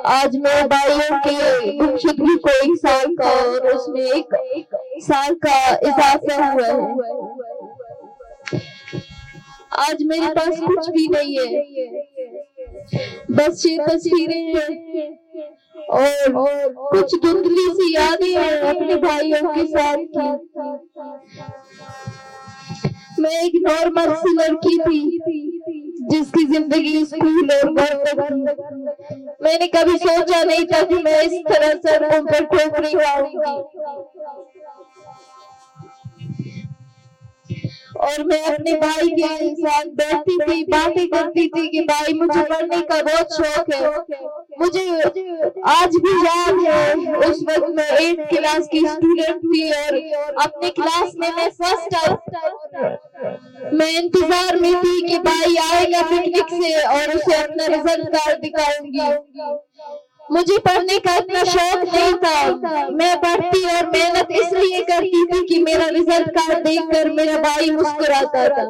آج میرے بھائیوں کے گمشدگی کو 1 سال کا اور اس میں 1 سال کا اضافہ ہوا ہے۔ آج میرے پاس کچھ بھی نہیں ہے، بس یہ تصویریں ہیں اور کچھ دھندلی سی یادیں ہیں اپنے بھائیوں کے ساتھ کی۔ میں ایک نارمل سی لڑکی تھی جس کی زندگی اسکول اور گھر تک تھی۔ میں نے کبھی سوچا نہیں تھا کہ میں اس طرح سڑکوں پر ٹھوکریں کھاؤں گی، اور میں اپنے بھائی کے ساتھ بیٹھتی تھی، باتیں کرتی تھی کہ بھائی مجھے پڑھنے کا بہت شوق ہے۔ مجھے آج بھی یاد ہے اس وقت میں 8th کلاس کی اسٹوڈنٹ تھی اور اپنے کلاس میں فرسٹ آئی۔ میں انتظار میں تھی کہ بھائی آئے گا پکنک سے اور اسے اپنا رزلٹ کارڈ دکھاؤں گی۔ مجھے پڑھنے کا اتنا شوق نہیں تھا، میں پڑھتی اور محنت اس لیے کرتی تھی کہ میرا رزلٹ کارڈ دیکھ کر میرا بھائی مسکراتا تھا۔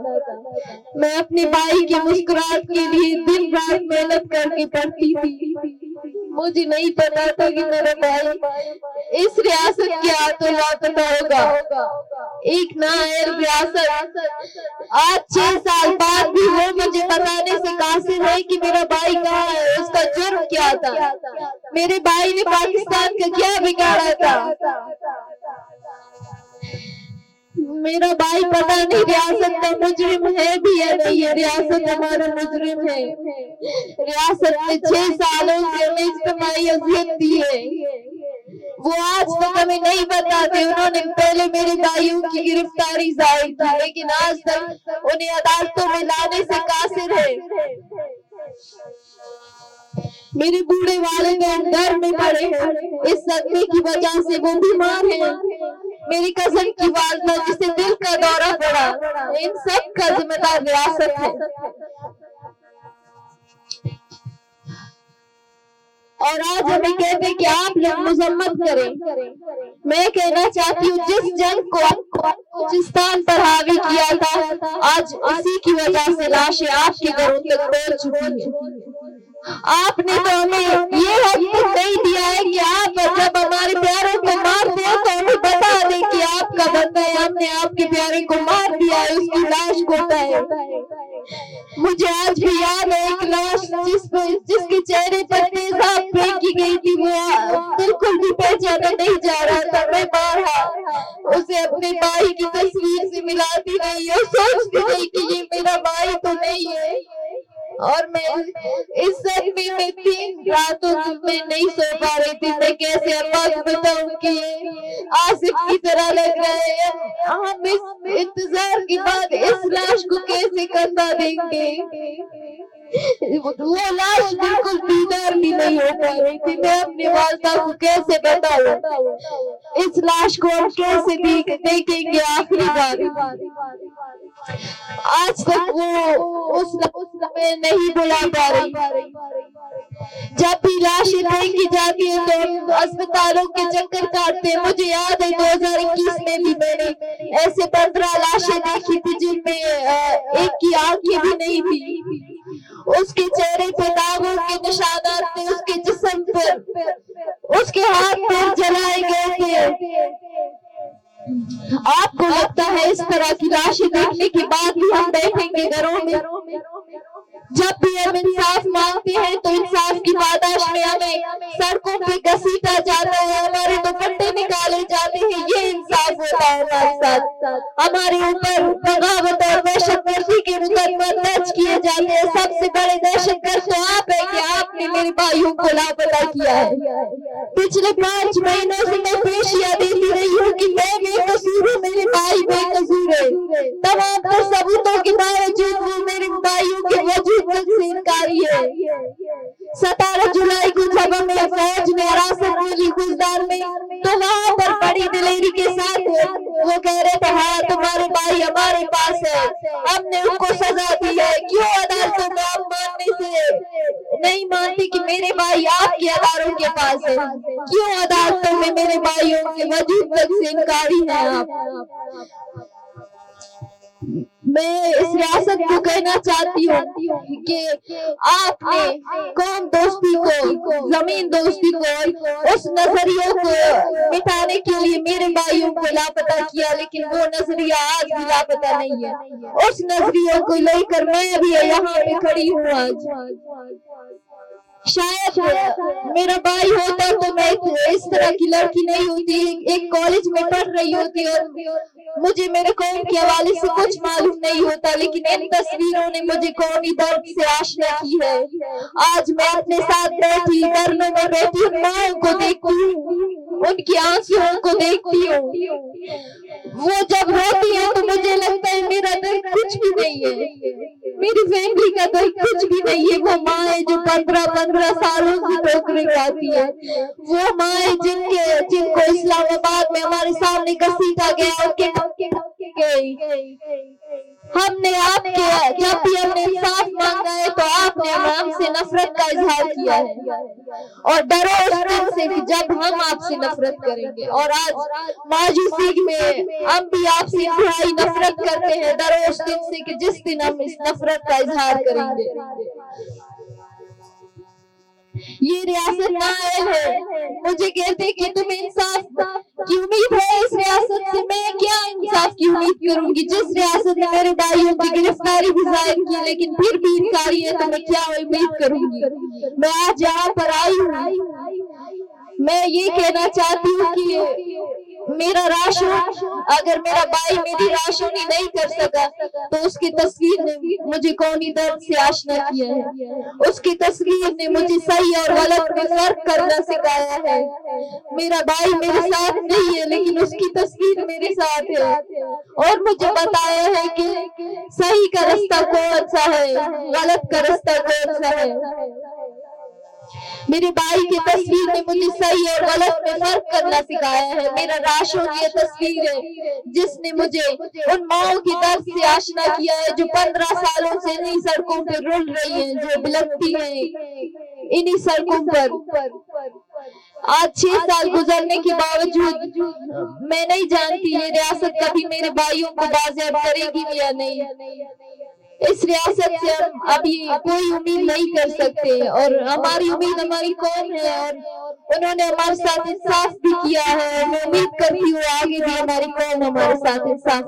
میں اپنے بھائی کی مسکراہٹ کے لیے دن رات محنت کر کے پڑھتی تھی۔ مجھے نہیں پتا تھا کہ میرا بھائی اس ریاست کے ہاتھوں لاپتہ ہوگا، ایک نااہل ریاست۔ آج 6 سال بعد بھی وہ مجھے بتانے سے قاصر ہے کہ میرا بھائی کہاں ہے، اس کا جرم کیا تھا، میرے بھائی نے پاکستان کا کیا بگاڑا تھا۔ میرا بھائی پتہ نہیں ریاست کا مجرم ہے بھی یا نہیں، ریاست ہمارا مجرم ہے۔ ریاست نے 6 سالوں سے ہمیں اجتماعی اذیت دی ہے، وہ آج تک ہمیں نہیں بتاتے۔ انہوں نے پہلے میرے بھائیوں کی گرفتاری ظاہر کی، لیکن آج تک انہیں عدالتوں میں لانے سے قاصر ہے۔ میرے بوڑھے والدین ڈر میں پڑے ہیں، اس صدمے کی وجہ سے وہ بیمار ہیں۔ میری کزن کی والدہ جسے دل کا دورہ پڑا، ان سب کا ذمہ دار ریاست ہے۔ اور آج ہمیں کہتے ہیں کہ آپ لوگ مذمت کریں۔ میں کہنا چاہتی ہوں جس جنگ کو بلوچستان پر حاوی کیا تھا، آج اسی کی وجہ سے لاشیں آپ کے گھروں تک پہنچ چکی ہیں۔ آپ نے تو ہمیں یہ حق نہیں دیا ہے کہ آپ جب ہمارے پیاروں کو مارتے ہیں تو ہمیں بتا دیں کہ آپ کا بندہ ہے، ہم نے آپ کے پیارے کو مار دیا ہے، اس کی لاش کو اٹھائے۔ مجھے آج بھی یاد ہے ایک لاش جس کے چہرے پر تیزاب پھینکی گئی تھی، وہ بالکل بھی پہچانا نہیں جا رہا تھا۔ میں بارہا اسے اپنے بھائی کی تصویر سے ملاتی رہی اور سوچتی رہی کہ یہ میرا بھائی تو نہیں ہے، اور میں اس صدمے میں 3 راتوں میں نہیں سو پا رہی تھی۔ میں کیسے ابا کو بتاؤں کہ آصف کی طرح لگ رہا ہے، ہم اس انتظار کے بعد اس لاش کو کیسے کندھا دیں گے۔ وہ لاش بالکل بیدار بھی نہیں ہو پا رہی تھی۔ میں اپنی والدہ کو کیسے بتاؤں اس لاش کو ہم کیسے دیکھیں گے آخری بار۔ آج تک وہ اس میں نہیں بلا پا رہی۔ جب بھی لاشیں پھینکی جاتی ہیں تو ہم اسپتالوں کے چکر کاٹتے ہیں۔ مجھے یاد ہے 2021 میں بھی میں نے ایسے 15 لاشیں دیکھی تھی جن میں ایک کی آنکھیں بھی نہیں تھی، اس کے چہرے پہ داغوں کے نشانات تھے، اس کے جسم پر اس کے ہاتھ پیر جلائے گئے تھے۔ آپ کو لگتا ہے اس طرح کی لاشیں دیکھنے کے بعد بھی ہم بیٹھیں گے گھروں میں؟ جب بھی ہم انصاف مانگتے ہیں تو انصاف کی پاداش میں ہمیں سڑکوں پہ گھسیٹا جاتا ہے، ہمارے دوپٹے نکالے جاتے ہیں۔ یہ انصاف ہوتا ہے ہمارے ساتھ؟ ہمارے اوپر بغاوت اور دہشت گردی کے مقدمات درج کیے جاتے ہیں۔ سب سے بڑے دہشت گرد تو آپ ہیں کہ آپ نے میرے بھائیوں کو لاپتہ کیا ہے۔ پچھلے 5 مہینوں سے میں پیشیاں دیتی رہی ہوں کہ میں بے قصور ہوں، میرے بھائی بے قصور ہے۔ تمام تر ثبوتوں کے باوجود وہ میرے بھائیوں کے وجود تک سے انکاری ہے۔ 17 جولائی کو جب ہمیں فوج نے حراست ملی گلزار میں تو وہاں پر بڑی دلیری کے ساتھ وہ کہہ رہے تھے ہاں تمہارے بھائی ہمارے پاس ہے، ہم نے ان کو سزا دی ہے۔ کیوں عدالتوں میں آپ ماننے سے نہیں مانتے کہ میرے بھائی آپ کے اداروں کے پاس ہے؟ کیوں عدالتوں میں میرے بھائیوں کے وجود تک سے انکاری ہیں آپ؟ میں اس ریاست کو کہنا چاہتی ہوں کہ آپ نے قوم دوستی کو، زمین دوستی کو، اس نظریوں کو مٹانے کے لیے میرے بھائیوں کو لاپتہ کیا، لیکن وہ نظریہ آج بھی لاپتہ نہیں ہے۔ اس نظریوں کو لے کر میں بھی یہاں پہ کھڑی ہوں آج۔ شاید میرا بھائی ہوتا تو میں اس طرح کی لڑکی نہیں ہوتی، ایک کالج میں پڑھ رہی ہوتی اور مجھے میرے قوم کے حوالے سے کچھ معلوم نہیں ہوتا، لیکن ان تصویروں نے مجھے قومی درد سے آشنا کی ہے۔ آج میں اپنے ساتھ بیٹھی دھرنوں میں بیٹھی ان ماؤں کو دیکھتی ہوں، ان کی آنسوؤں کو دیکھتی ہوں، وہ جب روتی ہیں تو مجھے لگتا ہے میرا درد کچھ بھی نہیں ہے، میری فیملی کا درد کچھ بھی نہیں ہے۔ وہ مائیں جو 15 سالوں سے ٹھوکریں کھاتی ہے، وہ مائیں جن کو اسلام آباد میں ہمارے سامنے گھسیٹا گیا، ہم نے آپ کے جب بھی ہم نے انصاف مانگا ہے تو آپ نے ہم سے نفرت کا اظہار کیا ہے، اور ڈرو اس دن سے کہ جب ہم آپ سے نفرت کریں گے۔ اور آج ماجوسی میں ہم بھی آپ سے انتہائی نفرت کرتے ہیں، ڈرو اس دن سے کہ جس دن ہم اس نفرت کا اظہار کریں گے۔ یہ ریاست نائل ہے، مجھے کہتے کہ تم انصاف کی امید ہے اس ریاست سے، میں کیا انصاف کی امید کروں گی؟ جس ریاست نے میرے بھائیوں کی گرفتاری بھی ظاہر کی لیکن پھر بھی انکاری ہے، تو میں کیا امید کروں گی؟ میں آج یہاں پر آئی ہوں، میں یہ کہنا چاہتی ہوں کہ میرا راشن، اگر میرا بھائی میری راشنی نہیں کر سکا تو اس کی تصویر نے مجھے قومی درد سے آشنا کیا ہے، اس کی تصویر نے مجھے صحیح اور غلط میں فرق کرنا سکھایا ہے۔ میرا بھائی میرے ساتھ نہیں ہے لیکن اس کی تصویر میرے ساتھ ہے، اور مجھے بتایا ہے کہ صحیح کا رستہ کون سا ہے، غلط کا رستہ کون سا ہے۔ میرے بھائی کی تصویر نے مجھے صحیح اور غلط میں فرق کرنا سکھایا ہے۔ میرا راشن یہ تصویر ہے جس نے مجھے ان ماؤں کی درد سے آشنا کیا ہے جو 15 سالوں سے انہی سڑکوں پہ رول رہی ہیں، جو بلکتی ہیں انہی سڑکوں پر۔ آج 6 سال گزرنے کے باوجود میں نہیں جانتی یہ ریاست کبھی میرے بھائیوں کو بازیاب کرے گی یا نہیں۔ اس ریاست سے ہم ابھی کوئی امید نہیں کر سکتے، اور ہماری امید ہماری قوم ہے، اور انہوں نے ہمارے ساتھ انصاف بھی کیا ہے۔ میں امید کرتی ہوں آگے بھی ہماری قوم ہمارے ساتھ انصاف